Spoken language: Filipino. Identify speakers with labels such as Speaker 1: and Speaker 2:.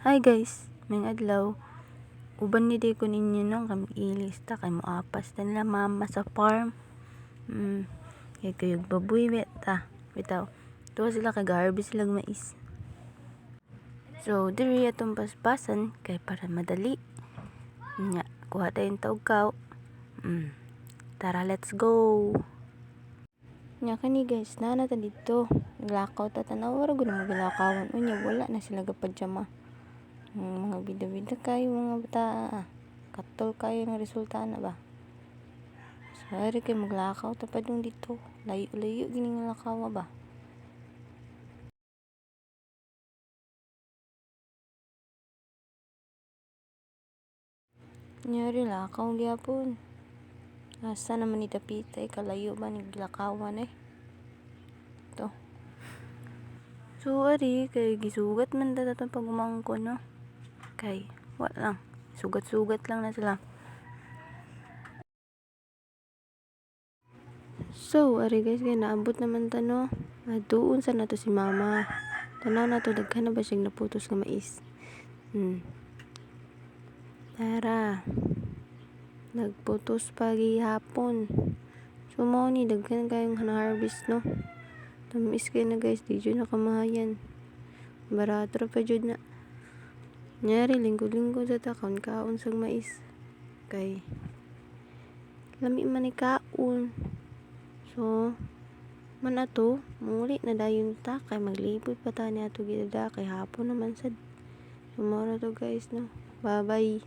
Speaker 1: Hi guys, may adlaw. Uban ni day ko ninyo nung kami ilista kay moapas na nila mama sa farm. Kay kayog baboy bitaw. Tuwa sila kay harvest sila mais. So diri atong paspasan kay para madali. Nya, kuha tayong tawkaw. Tara, let's go. Nya kani guys, nana ta dito. Naglakaw ta tanaw ra gud mo gilakawan. Unya wala na sila gapadyama. Mga bida-bida kayo mga bata, katol kayo ng resulta na ba. Sorry kayo maglakaw tapad yung dito, layo-layo gining lakaw ba. Nyari lakaw gyapon. Asa naman ni tapitay kalayo ba naglakawan to. So ari kay gisugat man tatong pagumangko no. Kay wa lang, sugat-sugat lang na sila. So ari guys, kay naabot naman ta no. Doon sa nato si mama. Tanaw na to, daghan na ba siyang naputos nga mais. Tara, nagputos pagi hapon. So mao ni daghan kayong harvest no. Tamis kayo na guys, di dyan nakamahayan. Barato ra pa dyan na. Nyari linggo-linggo sa takon kaon sang mais. Kay lami man ni kaon. So man ato, muli na dayon ta kay maglipod pa ta ni ato gidada kay hapon naman sad. So mao na to guys no. Bye bye.